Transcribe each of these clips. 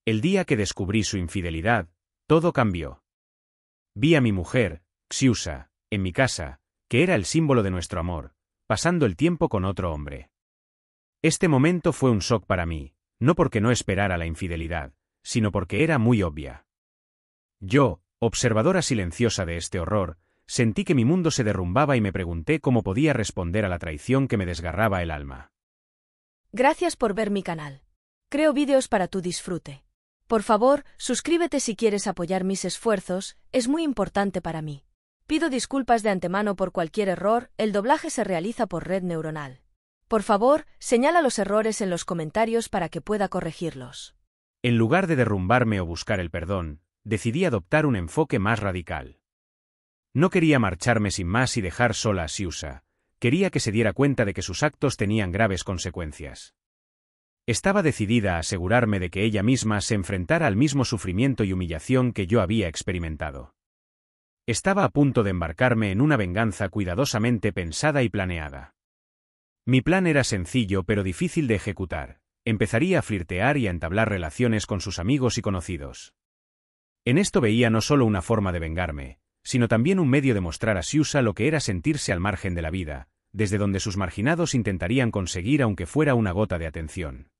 El día que descubrí su infidelidad, todo cambió. Vi a mi mujer, Xiusa, en mi casa, que era el símbolo de nuestro amor, pasando el tiempo con otro hombre. Este momento fue un shock para mí, no porque no esperara la infidelidad, sino porque era muy obvia. Yo, observadora silenciosa de este horror, sentí que mi mundo se derrumbaba y me pregunté cómo podía responder a la traición que me desgarraba el alma. Gracias por ver mi canal. Creo vídeos para tu disfrute. Por favor, suscríbete si quieres apoyar mis esfuerzos, es muy importante para mí. Pido disculpas de antemano por cualquier error, el doblaje se realiza por red neuronal. Por favor, señala los errores en los comentarios para que pueda corregirlos. En lugar de derrumbarme o buscar el perdón, decidí adoptar un enfoque más radical. No quería marcharme sin más y dejar sola a Xiusa, quería que se diera cuenta de que sus actos tenían graves consecuencias. Estaba decidida a asegurarme de que ella misma se enfrentara al mismo sufrimiento y humillación que yo había experimentado. Estaba a punto de embarcarme en una venganza cuidadosamente pensada y planeada. Mi plan era sencillo pero difícil de ejecutar. Empezaría a flirtear y a entablar relaciones con sus amigos y conocidos. En esto veía no solo una forma de vengarme, sino también un medio de mostrar a Xiusa lo que era sentirse al margen de la vida, desde donde sus marginados intentarían conseguir aunque fuera una gota de atención.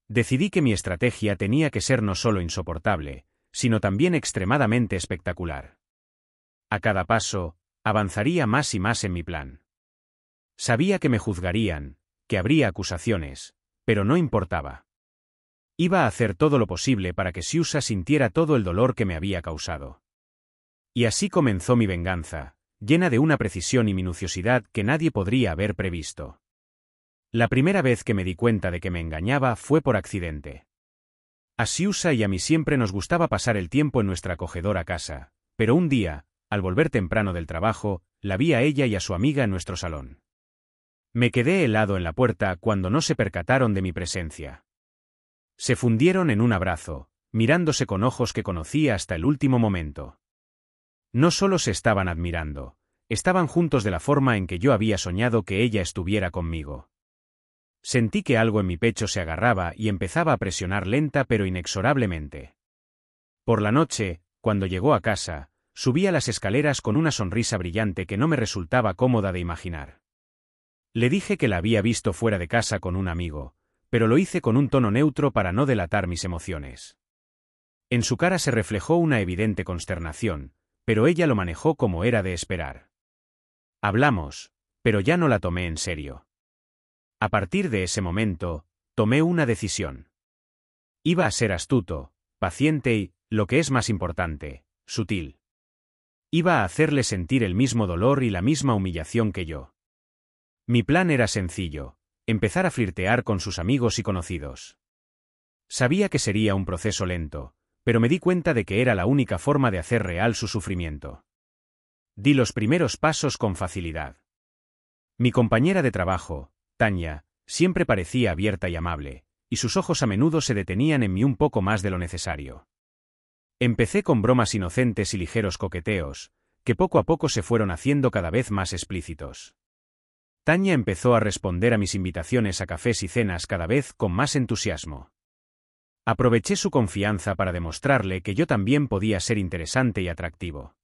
Decidí que mi estrategia tenía que ser no solo insoportable, sino también extremadamente espectacular. A cada paso, avanzaría más y más en mi plan. Sabía que me juzgarían, que habría acusaciones, pero no importaba. Iba a hacer todo lo posible para que Xiusa sintiera todo el dolor que me había causado. Y así comenzó mi venganza, llena de una precisión y minuciosidad que nadie podría haber previsto. La primera vez que me di cuenta de que me engañaba fue por accidente. A Xiusa y a mí siempre nos gustaba pasar el tiempo en nuestra acogedora casa, pero un día, al volver temprano del trabajo, la vi a ella y a su amiga en nuestro salón. Me quedé helado en la puerta cuando no se percataron de mi presencia. Se fundieron en un abrazo, mirándose con ojos que conocí hasta el último momento. No solo se estaban admirando, estaban juntos de la forma en que yo había soñado que ella estuviera conmigo. Sentí que algo en mi pecho se agarraba y empezaba a presionar lenta pero inexorablemente. Por la noche, cuando llegó a casa, subí a las escaleras con una sonrisa brillante que no me resultaba cómoda de imaginar. Le dije que la había visto fuera de casa con un amigo, pero lo hice con un tono neutro para no delatar mis emociones. En su cara se reflejó una evidente consternación, pero ella lo manejó como era de esperar. Hablamos, pero ya no la tomé en serio. A partir de ese momento, tomé una decisión. Iba a ser astuto, paciente y, lo que es más importante, sutil. Iba a hacerle sentir el mismo dolor y la misma humillación que yo. Mi plan era sencillo, empezar a flirtear con sus amigos y conocidos. Sabía que sería un proceso lento, pero me di cuenta de que era la única forma de hacer real su sufrimiento. Di los primeros pasos con facilidad. Mi compañera de trabajo, Tanya, siempre parecía abierta y amable, y sus ojos a menudo se detenían en mí un poco más de lo necesario. Empecé con bromas inocentes y ligeros coqueteos, que poco a poco se fueron haciendo cada vez más explícitos. Tanya empezó a responder a mis invitaciones a cafés y cenas cada vez con más entusiasmo. Aproveché su confianza para demostrarle que yo también podía ser interesante y atractivo.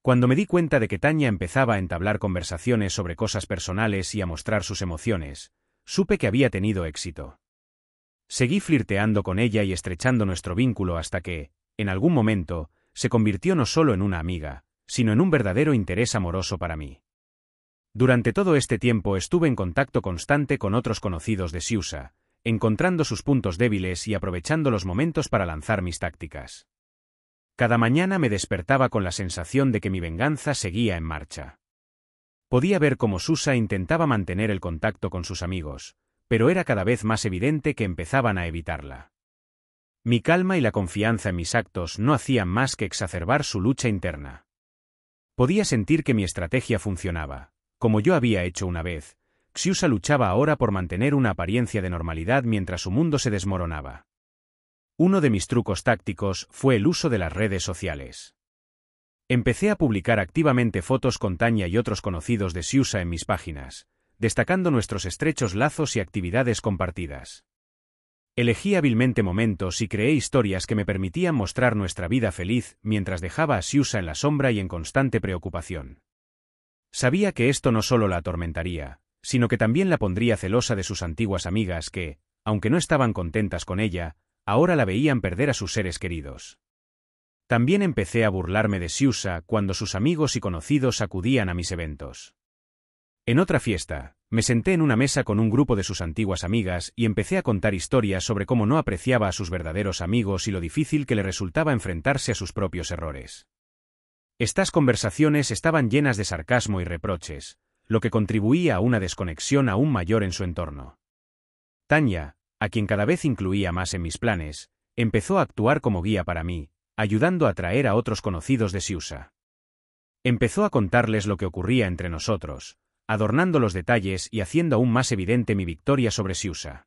Cuando me di cuenta de que Tanya empezaba a entablar conversaciones sobre cosas personales y a mostrar sus emociones, supe que había tenido éxito. Seguí flirteando con ella y estrechando nuestro vínculo hasta que, en algún momento, se convirtió no solo en una amiga, sino en un verdadero interés amoroso para mí. Durante todo este tiempo estuve en contacto constante con otros conocidos de Xiusa, encontrando sus puntos débiles y aprovechando los momentos para lanzar mis tácticas. Cada mañana me despertaba con la sensación de que mi venganza seguía en marcha. Podía ver cómo Xiusa intentaba mantener el contacto con sus amigos, pero era cada vez más evidente que empezaban a evitarla. Mi calma y la confianza en mis actos no hacían más que exacerbar su lucha interna. Podía sentir que mi estrategia funcionaba. Como yo había hecho una vez, Xiusa luchaba ahora por mantener una apariencia de normalidad mientras su mundo se desmoronaba. Uno de mis trucos tácticos fue el uso de las redes sociales. Empecé a publicar activamente fotos con Tanya y otros conocidos de Xiusa en mis páginas, destacando nuestros estrechos lazos y actividades compartidas. Elegí hábilmente momentos y creé historias que me permitían mostrar nuestra vida feliz mientras dejaba a Siusa en la sombra y en constante preocupación. Sabía que esto no solo la atormentaría, sino que también la pondría celosa de sus antiguas amigas que, aunque no estaban contentas con ella, ahora la veían perder a sus seres queridos. También empecé a burlarme de Siusa cuando sus amigos y conocidos acudían a mis eventos. En otra fiesta, me senté en una mesa con un grupo de sus antiguas amigas y empecé a contar historias sobre cómo no apreciaba a sus verdaderos amigos y lo difícil que le resultaba enfrentarse a sus propios errores. Estas conversaciones estaban llenas de sarcasmo y reproches, lo que contribuía a una desconexión aún mayor en su entorno. Tanya, a quien cada vez incluía más en mis planes, empezó a actuar como guía para mí, ayudando a atraer a otros conocidos de Siusa. Empezó a contarles lo que ocurría entre nosotros, adornando los detalles y haciendo aún más evidente mi victoria sobre Siusa.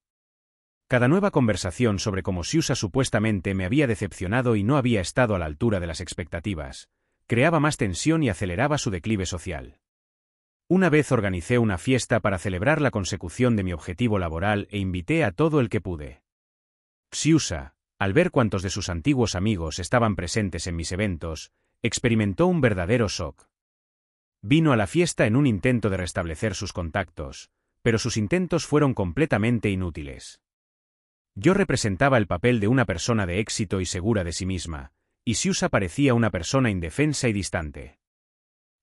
Cada nueva conversación sobre cómo Siusa supuestamente me había decepcionado y no había estado a la altura de las expectativas, creaba más tensión y aceleraba su declive social. Una vez organicé una fiesta para celebrar la consecución de mi objetivo laboral e invité a todo el que pude. Siusa, al ver cuántos de sus antiguos amigos estaban presentes en mis eventos, experimentó un verdadero shock. Vino a la fiesta en un intento de restablecer sus contactos, pero sus intentos fueron completamente inútiles. Yo representaba el papel de una persona de éxito y segura de sí misma, y Siusa parecía una persona indefensa y distante.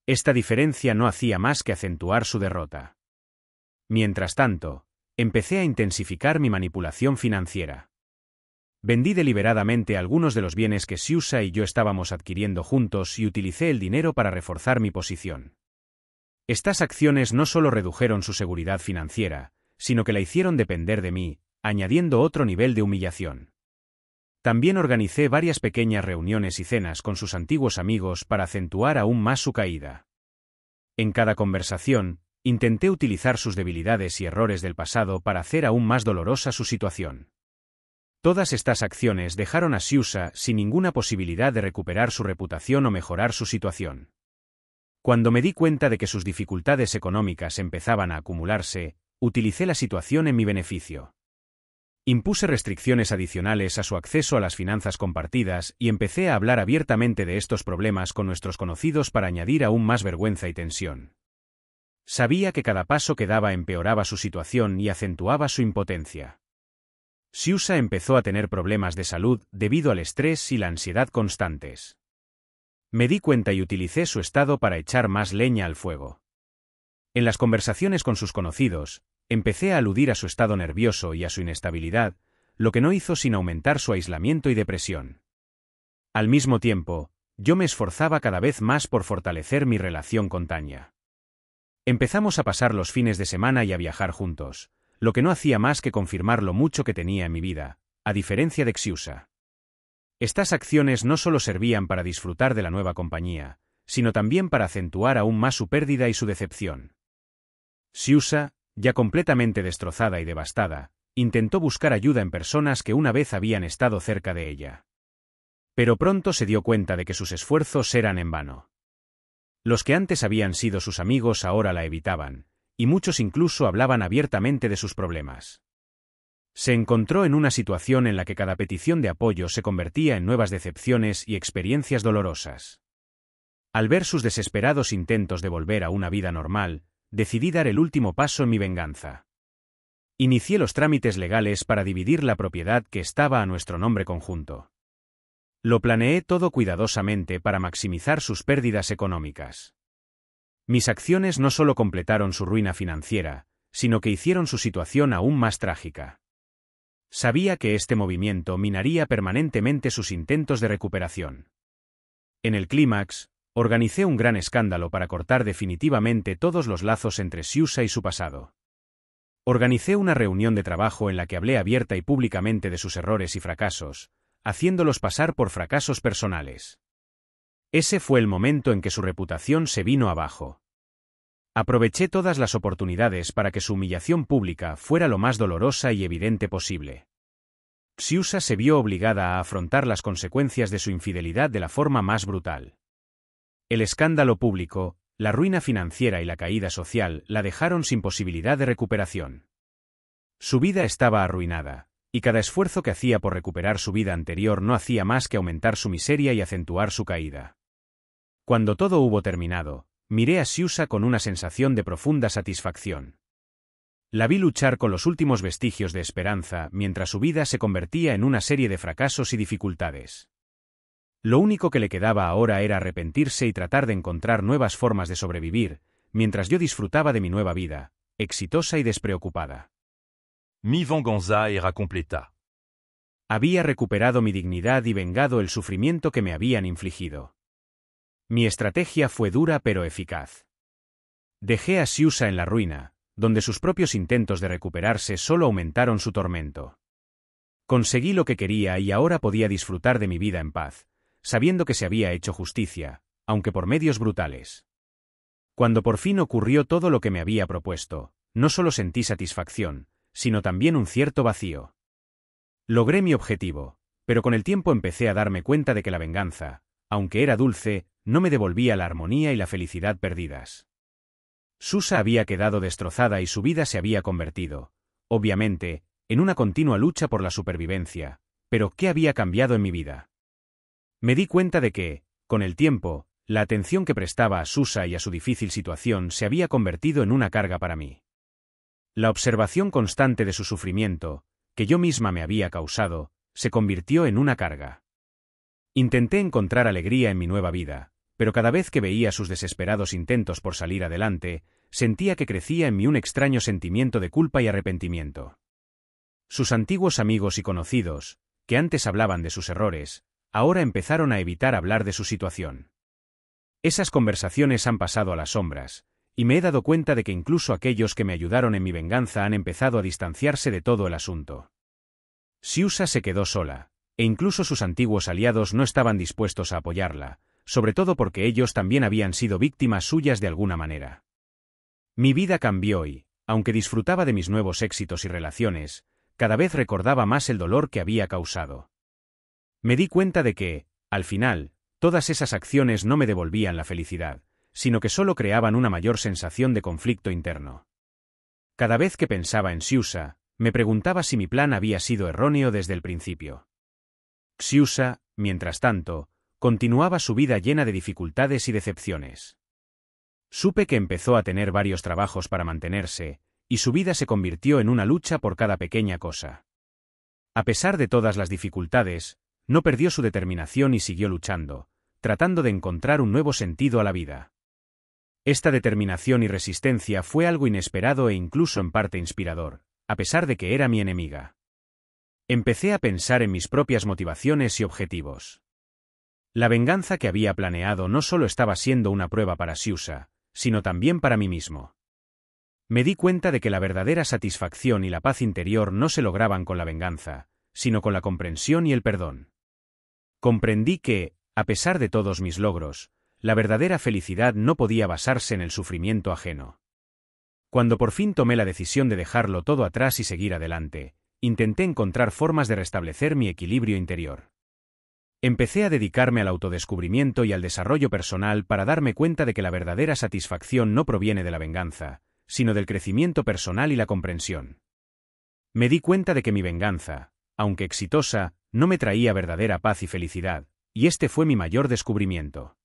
Esta diferencia no hacía más que acentuar su derrota. Mientras tanto, empecé a intensificar mi manipulación financiera. Vendí deliberadamente algunos de los bienes que Siusa y yo estábamos adquiriendo juntos y utilicé el dinero para reforzar mi posición. Estas acciones no solo redujeron su seguridad financiera, sino que la hicieron depender de mí, añadiendo otro nivel de humillación. También organicé varias pequeñas reuniones y cenas con sus antiguos amigos para acentuar aún más su caída. En cada conversación, intenté utilizar sus debilidades y errores del pasado para hacer aún más dolorosa su situación. Todas estas acciones dejaron a Siusa sin ninguna posibilidad de recuperar su reputación o mejorar su situación. Cuando me di cuenta de que sus dificultades económicas empezaban a acumularse, utilicé la situación en mi beneficio. Impuse restricciones adicionales a su acceso a las finanzas compartidas y empecé a hablar abiertamente de estos problemas con nuestros conocidos para añadir aún más vergüenza y tensión. Sabía que cada paso que daba empeoraba su situación y acentuaba su impotencia. Siusa empezó a tener problemas de salud debido al estrés y la ansiedad constantes. Me di cuenta y utilicé su estado para echar más leña al fuego. En las conversaciones con sus conocidos, empecé a aludir a su estado nervioso y a su inestabilidad, lo que no hizo sino aumentar su aislamiento y depresión. Al mismo tiempo, yo me esforzaba cada vez más por fortalecer mi relación con Tanya. Empezamos a pasar los fines de semana y a viajar juntos, lo que no hacía más que confirmar lo mucho que tenía en mi vida, a diferencia de Siusa. Estas acciones no solo servían para disfrutar de la nueva compañía, sino también para acentuar aún más su pérdida y su decepción. Siusa, ya completamente destrozada y devastada, intentó buscar ayuda en personas que una vez habían estado cerca de ella. Pero pronto se dio cuenta de que sus esfuerzos eran en vano. Los que antes habían sido sus amigos ahora la evitaban, y muchos incluso hablaban abiertamente de sus problemas. Se encontró en una situación en la que cada petición de apoyo se convertía en nuevas decepciones y experiencias dolorosas. Al ver sus desesperados intentos de volver a una vida normal, decidí dar el último paso en mi venganza. Inicié los trámites legales para dividir la propiedad que estaba a nuestro nombre conjunto. Lo planeé todo cuidadosamente para maximizar sus pérdidas económicas. Mis acciones no solo completaron su ruina financiera, sino que hicieron su situación aún más trágica. Sabía que este movimiento minaría permanentemente sus intentos de recuperación. En el clímax, organicé un gran escándalo para cortar definitivamente todos los lazos entre Siusa y su pasado. Organicé una reunión de trabajo en la que hablé abierta y públicamente de sus errores y fracasos, haciéndolos pasar por fracasos personales. Ese fue el momento en que su reputación se vino abajo. Aproveché todas las oportunidades para que su humillación pública fuera lo más dolorosa y evidente posible. Siusa se vio obligada a afrontar las consecuencias de su infidelidad de la forma más brutal. El escándalo público, la ruina financiera y la caída social la dejaron sin posibilidad de recuperación. Su vida estaba arruinada, y cada esfuerzo que hacía por recuperar su vida anterior no hacía más que aumentar su miseria y acentuar su caída. Cuando todo hubo terminado, miré a Siusa con una sensación de profunda satisfacción. La vi luchar con los últimos vestigios de esperanza mientras su vida se convertía en una serie de fracasos y dificultades. Lo único que le quedaba ahora era arrepentirse y tratar de encontrar nuevas formas de sobrevivir, mientras yo disfrutaba de mi nueva vida, exitosa y despreocupada. Mi venganza era completa. Había recuperado mi dignidad y vengado el sufrimiento que me habían infligido. Mi estrategia fue dura pero eficaz. Dejé a Siusa en la ruina, donde sus propios intentos de recuperarse solo aumentaron su tormento. Conseguí lo que quería y ahora podía disfrutar de mi vida en paz, sabiendo que se había hecho justicia, aunque por medios brutales. Cuando por fin ocurrió todo lo que me había propuesto, no solo sentí satisfacción, sino también un cierto vacío. Logré mi objetivo, pero con el tiempo empecé a darme cuenta de que la venganza, aunque era dulce, no me devolvía la armonía y la felicidad perdidas. Susa había quedado destrozada y su vida se había convertido, obviamente, en una continua lucha por la supervivencia, pero ¿qué había cambiado en mi vida? Me di cuenta de que, con el tiempo, la atención que prestaba a Susa y a su difícil situación se había convertido en una carga para mí. La observación constante de su sufrimiento, que yo misma me había causado, se convirtió en una carga. Intenté encontrar alegría en mi nueva vida, pero cada vez que veía sus desesperados intentos por salir adelante, sentía que crecía en mí un extraño sentimiento de culpa y arrepentimiento. Sus antiguos amigos y conocidos, que antes hablaban de sus errores, ahora empezaron a evitar hablar de su situación. Esas conversaciones han pasado a las sombras, y me he dado cuenta de que incluso aquellos que me ayudaron en mi venganza han empezado a distanciarse de todo el asunto. Siusa se quedó sola, e incluso sus antiguos aliados no estaban dispuestos a apoyarla, sobre todo porque ellos también habían sido víctimas suyas de alguna manera. Mi vida cambió y, aunque disfrutaba de mis nuevos éxitos y relaciones, cada vez recordaba más el dolor que había causado. Me di cuenta de que, al final, todas esas acciones no me devolvían la felicidad, sino que solo creaban una mayor sensación de conflicto interno. Cada vez que pensaba en Siusa, me preguntaba si mi plan había sido erróneo desde el principio. Siusa, mientras tanto, continuaba su vida llena de dificultades y decepciones. Supe que empezó a tener varios trabajos para mantenerse, y su vida se convirtió en una lucha por cada pequeña cosa. A pesar de todas las dificultades, no perdió su determinación y siguió luchando, tratando de encontrar un nuevo sentido a la vida. Esta determinación y resistencia fue algo inesperado e incluso en parte inspirador, a pesar de que era mi enemiga. Empecé a pensar en mis propias motivaciones y objetivos. La venganza que había planeado no solo estaba siendo una prueba para Siusa, sino también para mí mismo. Me di cuenta de que la verdadera satisfacción y la paz interior no se lograban con la venganza, sino con la comprensión y el perdón. Comprendí que, a pesar de todos mis logros, la verdadera felicidad no podía basarse en el sufrimiento ajeno. Cuando por fin tomé la decisión de dejarlo todo atrás y seguir adelante, intenté encontrar formas de restablecer mi equilibrio interior. Empecé a dedicarme al autodescubrimiento y al desarrollo personal para darme cuenta de que la verdadera satisfacción no proviene de la venganza, sino del crecimiento personal y la comprensión. Me di cuenta de que mi venganza, aunque exitosa, no me traía verdadera paz y felicidad, y este fue mi mayor descubrimiento.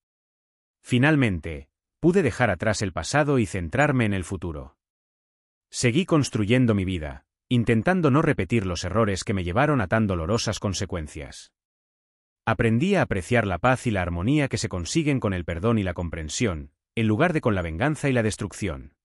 Finalmente, pude dejar atrás el pasado y centrarme en el futuro. Seguí construyendo mi vida, intentando no repetir los errores que me llevaron a tan dolorosas consecuencias. Aprendí a apreciar la paz y la armonía que se consiguen con el perdón y la comprensión, en lugar de con la venganza y la destrucción.